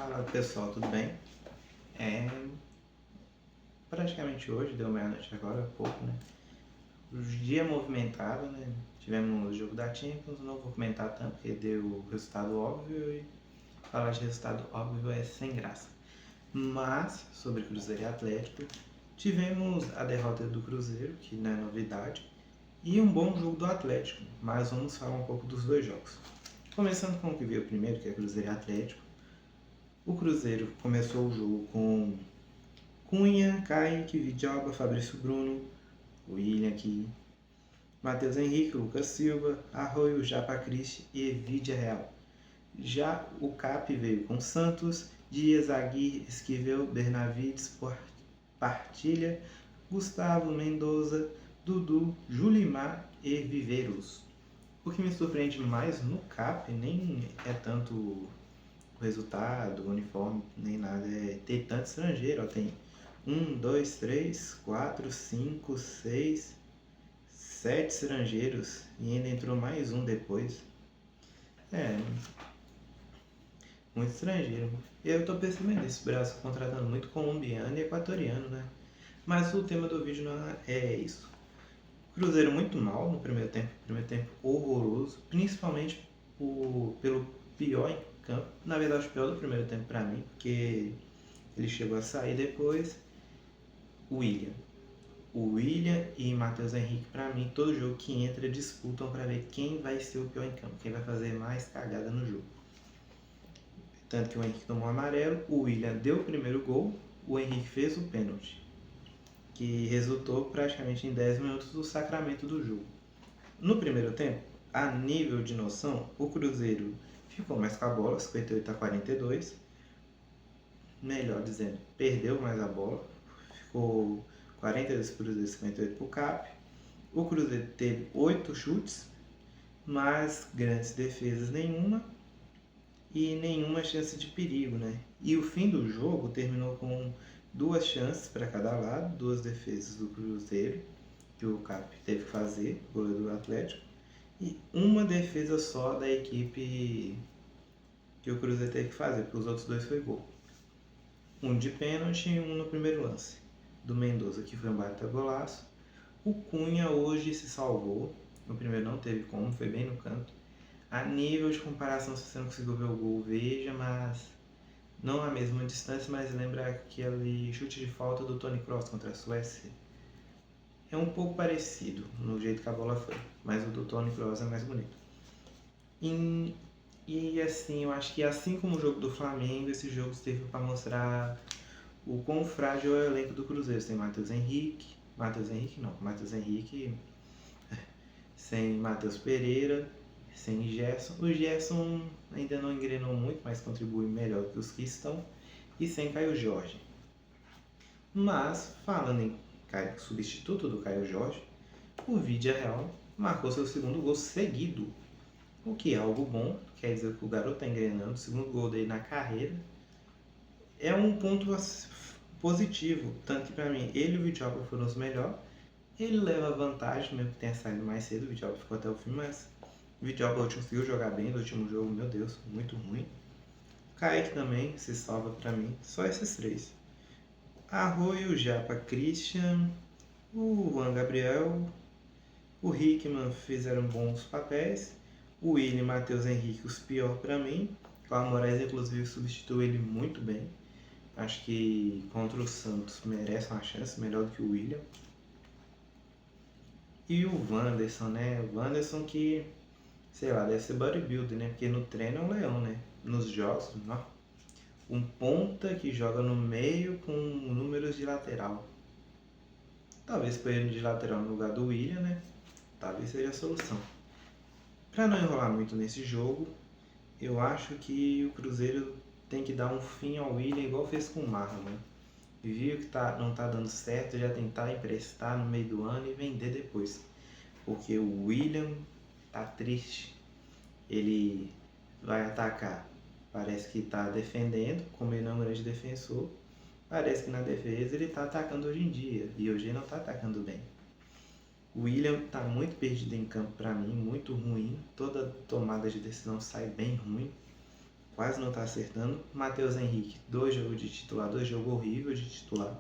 Fala pessoal, tudo bem? É, praticamente hoje, deu meia-noite agora, há pouco, né? O dia movimentado, né? Tivemos o jogo da Champions, não vou comentar tanto porque deu resultado óbvio e falar de resultado óbvio é sem graça. Mas, sobre Cruzeiro e Atlético, tivemos a derrota do Cruzeiro, que não é novidade, e um bom jogo do Atlético, mas vamos falar um pouco dos dois jogos. Começando com o que veio primeiro, que é Cruzeiro e Atlético. O Cruzeiro começou o jogo com Cunha, Kaique, Vidioba, Fabrício Bruno, William aqui, Matheus Henrique, Lucas Silva, Arroio, Japa Cristi e Vidia Real. Já o CAP veio com Santos, Dias, Aguirre, Esquivel, Bernavides, Partilha, Gustavo, Mendoza, Dudu, Julimar e Viveiros. O que me surpreende mais no CAP nem é tanto o resultado, o uniforme, nem nada, é ter tanto estrangeiro. Ó, tem 7 estrangeiros e ainda entrou mais um depois. É, muito estrangeiro. E eu tô percebendo isso, o Brasil contratando muito colombiano e equatoriano, né? Mas o tema do vídeo não é isso. Cruzeiro muito mal no primeiro tempo horroroso, principalmente pelo pior em campo. Na verdade, o pior do primeiro tempo pra mim, porque ele chegou a sair depois. O William e Matheus Henrique, pra mim, todo jogo que entra disputam pra ver quem vai ser o pior em campo, quem vai fazer mais cagada no jogo. Tanto que o Henrique tomou amarelo, o William deu o primeiro gol, o Henrique fez o pênalti, que resultou praticamente em 10 minutos do sacramento do jogo. No primeiro tempo, a nível de noção, o Cruzeiro ficou mais com a bola, 58-42, melhor dizendo, perdeu mais a bola, ficou 42 para o Cruzeiro, 58 para o CAP. O Cruzeiro teve 8 chutes, mas grandes defesas nenhuma e nenhuma chance de perigo, né? E o fim do jogo terminou com 2 chances para cada lado, 2 defesas do Cruzeiro, que o CAP teve que fazer, o goleiro do Atlético, e uma defesa só da equipe que o Cruzeiro teve que fazer, porque os outros 2 foi gol. Um de pênalti e um no primeiro lance, do Mendoza, que foi um baita golaço. O Cunha hoje se salvou, no primeiro não teve como, foi bem no canto. A nível de comparação, se você não conseguiu ver o gol, veja, mas não a mesma distância, mas lembra aquele chute de falta do Toni Kroos contra a Suécia. É um pouco parecido no jeito que a bola foi, mas o do Toni Kroos é mais bonito. E assim, eu acho que assim como o jogo do Flamengo, esse jogo serve para mostrar o quão frágil é o elenco do Cruzeiro. Tem Matheus Henrique sem Matheus Pereira, sem Gerson. O Gerson ainda não engrenou muito, mas contribui melhor que os que estão. E sem Caio Jorge. Mas, falando em substituto do Caio Jorge, o Vidia Real marcou seu segundo gol seguido. O que é algo bom, quer dizer que o garoto está engrenando, o segundo gol dele na carreira. É um ponto positivo, tanto que para mim ele e o Vidioba foram os melhores. Ele leva vantagem, mesmo que tenha saído mais cedo, o Vidioba ficou até o fim, mas o Vidioba conseguiu jogar bem no último jogo, meu Deus, muito ruim. O Kaique também se salva para mim, só esses 3. Arroio, Japa, Christian, o Juan Gabriel, o Hickman fizeram bons papéis, o William e Matheus Henrique os pior para mim. O Moraes inclusive substituiu ele muito bem. Acho que contra o Santos merece uma chance, melhor do que o William. E o Wanderson, né? O Wanderson que, sei lá, deve ser bodybuilder, né? Porque no treino é um leão, né? Nos jogos, não. Um ponta que joga no meio com números de lateral. Talvez põe ele de lateral no lugar do William, né? Talvez seja a solução. Para não enrolar muito nesse jogo, eu acho que o Cruzeiro tem que dar um fim ao William igual fez com o Marlon, né? Viu que não tá dando certo, já tentar emprestar no meio do ano e vender depois. Porque o William tá triste. Ele vai atacar. Parece que tá defendendo, como ele não é um grande defensor. Parece que na defesa ele tá atacando hoje em dia. E hoje ele não tá atacando bem. O William tá muito perdido em campo para mim, muito ruim. Toda tomada de decisão sai bem ruim. quase não está acertando. Matheus Henrique, 2 jogos de titular, 2 jogos horríveis de titular.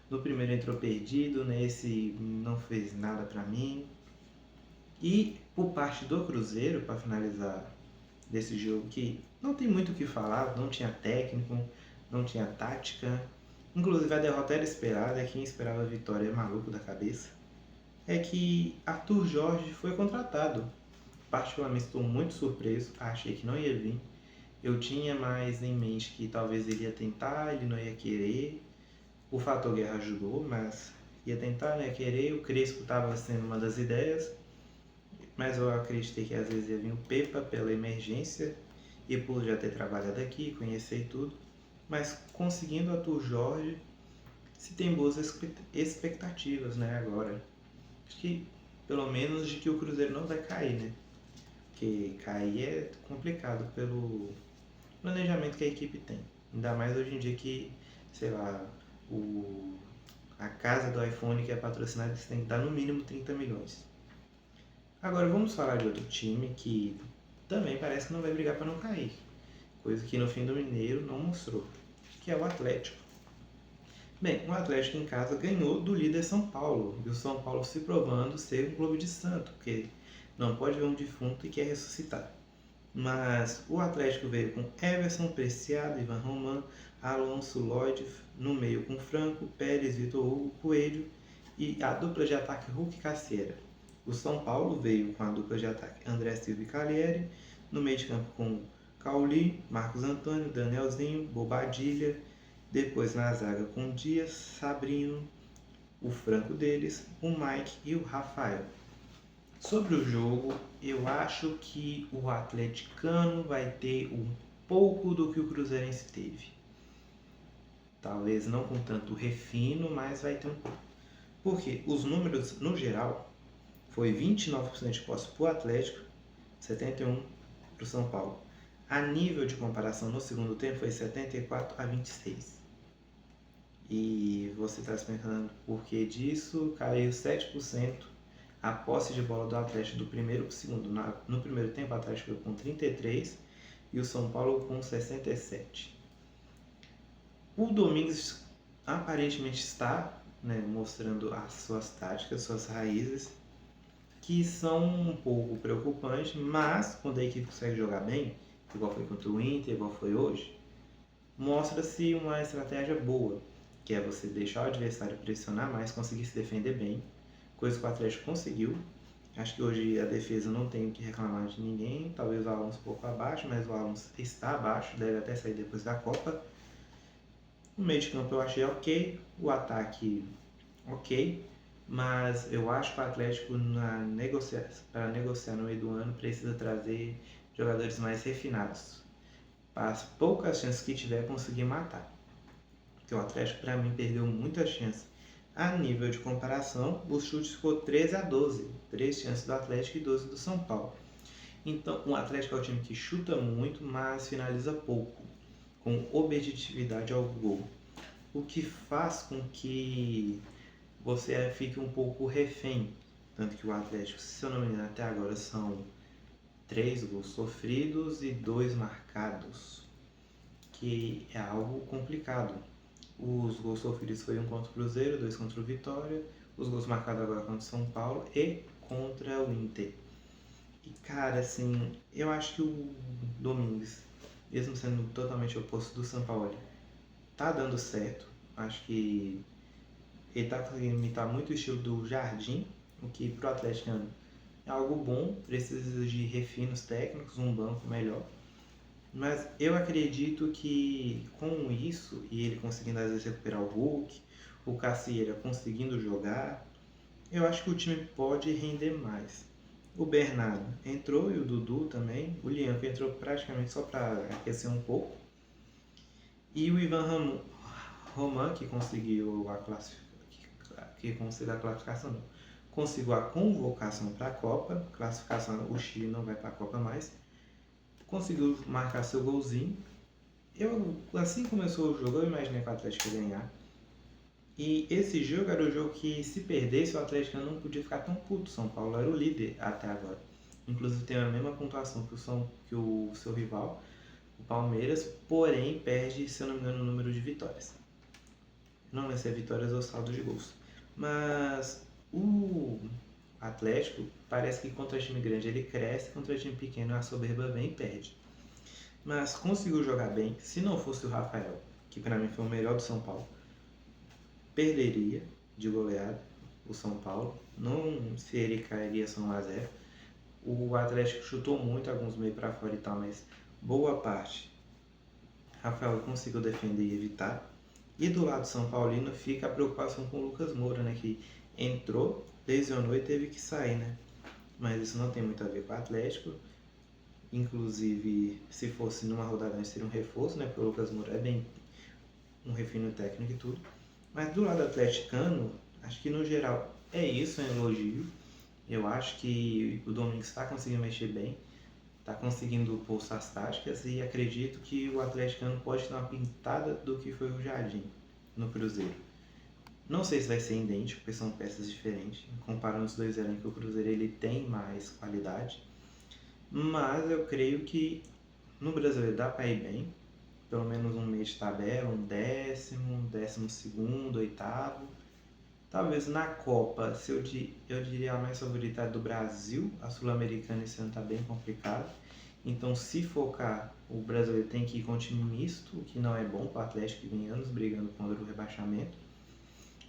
No primeiro entrou perdido, nesse não fez nada para mim. E por parte do Cruzeiro, para finalizar desse jogo, que não tem muito o que falar, não tinha técnico, não tinha tática. Inclusive a derrota era esperada, quem esperava a vitória é maluco da cabeça. É que Arthur Jorge foi contratado. Particularmente estou muito surpreso, achei que não ia vir. Eu tinha mais em mente que talvez ele ia tentar, ele não ia querer. O fator guerra ajudou, mas ia tentar, não ia querer. O Crespo estava sendo uma das ideias, mas eu acreditei que às vezes ia vir o Pepa pela emergência e por já ter trabalhado aqui, conhecer tudo. Mas conseguindo Arthur Jorge, se tem boas expectativas, né, agora. Acho que pelo menos de que o Cruzeiro não vai cair, né? Porque cair é complicado pelo planejamento que a equipe tem. Ainda mais hoje em dia que, sei lá, a casa do iPhone que é patrocinada tem que dar no mínimo 30 milhões. Agora vamos falar de outro time que também parece que não vai brigar para não cair. Coisa que no fim do Mineiro não mostrou, que é o Atlético. Bem, o Atlético em casa ganhou do líder São Paulo, e o São Paulo se provando ser um clube de santo, porque não pode ver um defunto e quer ressuscitar. Mas o Atlético veio com Everson, Preciado, Ivan Roman, Alonso, Lloyd, no meio com Franco, Pérez, Vitor Hugo, Coelho e a dupla de ataque Hulk e Caceira. O São Paulo veio com a dupla de ataque André Silva e Cagliari, no meio de campo com Cauli, Marcos Antônio, Danielzinho, Bobadilha, depois na zaga com Dias, Sabrino, o Franco deles, o Mike e o Rafael. Sobre o jogo, eu acho que o atleticano vai ter um pouco do que o cruzeirense teve. Talvez não com tanto refino, mas vai ter um pouco. Porque os números, no geral, foi 29% de posse para o Atlético, 71% para o São Paulo. A nível de comparação no segundo tempo foi 74-26. E você está se perguntando por que disso? Caiu 7% a posse de bola do Atlético do primeiro para o segundo. No primeiro tempo, o Atlético ficou com 33 e o São Paulo com 67. O Domingos aparentemente está, né, mostrando as suas táticas, suas raízes, que são um pouco preocupantes, mas quando a equipe consegue jogar bem, igual foi contra o Inter, igual foi hoje, mostra-se uma estratégia boa, que é você deixar o adversário pressionar mais, conseguir se defender bem, coisa que o Atlético conseguiu. Acho que hoje a defesa não tem o que reclamar de ninguém, talvez o Alonso um pouco abaixo, mas o Alonso está abaixo, deve até sair depois da Copa. O meio de campo eu achei ok, o ataque ok, mas eu acho que o Atlético para negociar no meio do ano precisa trazer jogadores mais refinados, para as poucas chances que tiver conseguir matar. Porque o Atlético para mim perdeu muita chance. A nível de comparação, os chutes ficou 13-12, 3 chances do Atlético e 12 do São Paulo. Então, o Atlético é um time que chuta muito, mas finaliza pouco, com objetividade ao gol. O que faz com que você fique um pouco refém. Tanto que o Atlético, se eu não me engano, até agora são 3 gols sofridos e 2 marcados, que é algo complicado. Os gols sofridos foi um contra o Cruzeiro, 2 contra o Vitória, os gols marcados agora contra o São Paulo e contra o Inter. E cara, assim, eu acho que o Domingos, mesmo sendo totalmente oposto do São Paulo, tá dando certo. Acho que ele tá conseguindo imitar muito o estilo do Jardim, o que pro atleticano é algo bom, precisa de refinos técnicos, um banco melhor. Mas eu acredito que com isso, e ele conseguindo às vezes recuperar o Hulk, o Cassieira conseguindo jogar, eu acho que o time pode render mais. O Bernardo entrou e o Dudu também, o Lianco entrou praticamente só para aquecer um pouco. E o Ivan Roman, que conseguiu a classificação, não. Conseguiu a convocação para a Copa, classificação, o Chile não vai para a Copa mais, conseguiu marcar seu golzinho. Assim que começou o jogo, eu imaginei que o Atlético ia ganhar. E esse jogo era o jogo que, se perdesse, o Atlético não podia ficar tão puto. São Paulo era o líder até agora. Inclusive tem a mesma pontuação que o seu rival, o Palmeiras, porém perde, se eu não me engano, o número de vitórias. Não lembro se é vitórias ou saldo de gols. Mas o Atlético parece que contra time grande ele cresce, contra time pequeno a soberba vem e perde. Mas conseguiu jogar bem. Se não fosse o Rafael, que para mim foi o melhor do São Paulo, perderia de goleada o São Paulo. Não se ele cairia só 1-0. O Atlético chutou muito, alguns meio para fora e tal, mas boa parte Rafael conseguiu defender e evitar. E do lado São Paulino fica a preocupação com o Lucas Moura, né? Que entrou, lesionou e teve que sair, né? Mas isso não tem muito a ver com o Atlético. Inclusive, se fosse numa rodada seria um reforço, né? Porque o Lucas Moura é bem um refino técnico e tudo. Mas do lado atleticano, acho que no geral é isso, é um elogio. Eu acho que o Domingos está conseguindo mexer bem, está conseguindo pôr as táticas e acredito que o atleticano pode dar uma pintada do que foi o Jardim no Cruzeiro. Não sei se vai ser idêntico, porque são peças diferentes. Comparando os dois elencos, o Cruzeiro ele tem mais qualidade. Mas eu creio que no Brasileiro dá para ir bem. Pelo menos um meio de tabela, um 12º, oitavo. Talvez na Copa, eu diria a mais favorita é do Brasil. A Sul-Americana esse ano está bem complicado. Então, se focar, o brasileiro tem que ir com um time misto, o que não é bom para o Atlético, que vem anos brigando contra o rebaixamento.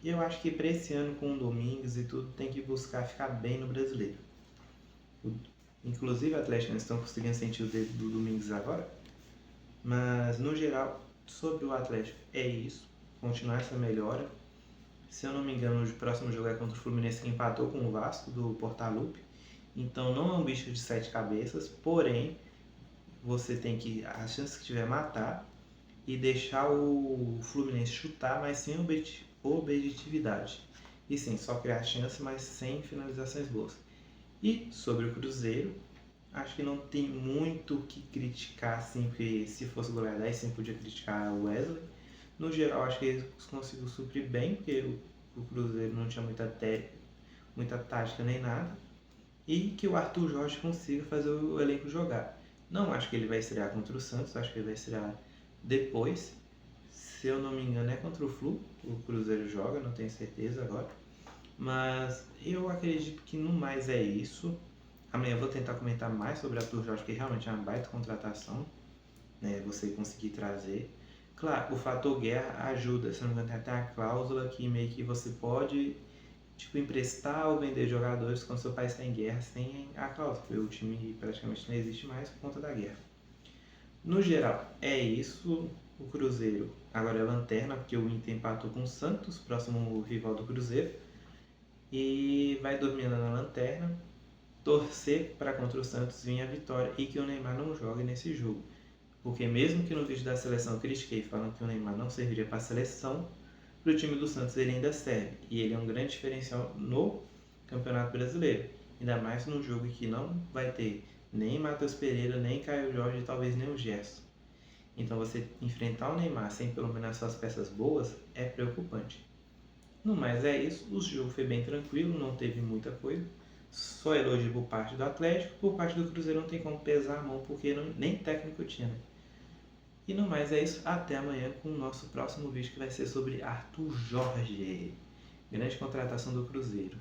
E eu acho que para esse ano, com o Domingos e tudo, tem que buscar ficar bem no brasileiro. Inclusive, o Atlético não estão conseguindo sentir o dedo do Domingos agora. Mas, no geral, sobre o Atlético, é isso. Continuar essa melhora. Se eu não me engano, o próximo jogo é contra o Fluminense, que empatou com o Vasco, do Portaluppi. Então, não é um bicho de 7 cabeças, porém, você tem que, a chance que tiver, matar e deixar o Fluminense chutar, mas sem objetividade. E sim, só criar chance, mas sem finalizações boas. E sobre o Cruzeiro, acho que não tem muito o que criticar, assim, porque se fosse goleada aí sim podia criticar o Wesley. No geral, acho que ele conseguiu suprir bem, porque o Cruzeiro não tinha muita tática nem nada. E que o Arthur Jorge consiga fazer o elenco jogar. Não acho que ele vai estrear contra o Santos, acho que ele vai estrear depois. Se eu não me engano, é contra o Flu, o Cruzeiro joga, não tenho certeza agora. Mas eu acredito que no mais é isso. Amanhã eu vou tentar comentar mais sobre Arthur Jorge, que realmente é uma baita contratação, né? Você conseguir trazer. Claro, o fator guerra ajuda, se não me engano, tem até a cláusula que meio que você pode emprestar ou vender jogadores quando seu país está em guerra sem a cláusula, porque o time praticamente não existe mais por conta da guerra. No geral, é isso. O Cruzeiro agora é lanterna, porque o Inter empatou com o Santos, próximo rival do Cruzeiro, e vai dormindo na lanterna. Torcer para contra o Santos vir a vitória e que o Neymar não jogue nesse jogo. Porque mesmo que no vídeo da seleção eu critiquei falando que o Neymar não serviria para a seleção, para o time do Santos ele ainda serve. E ele é um grande diferencial no Campeonato Brasileiro. Ainda mais num jogo que não vai ter nem Matheus Pereira, nem Caio Jorge e talvez nem o Gerson. Então você enfrentar o Neymar sem pelo menos as suas peças boas é preocupante. No mais é isso, o jogo foi bem tranquilo, não teve muita coisa. Só elogio por parte do Atlético, por parte do Cruzeiro não tem como pesar a mão porque nem técnico tinha, né? E no mais é isso, até amanhã com o nosso próximo vídeo que vai ser sobre Arthur Jorge, grande contratação do Cruzeiro.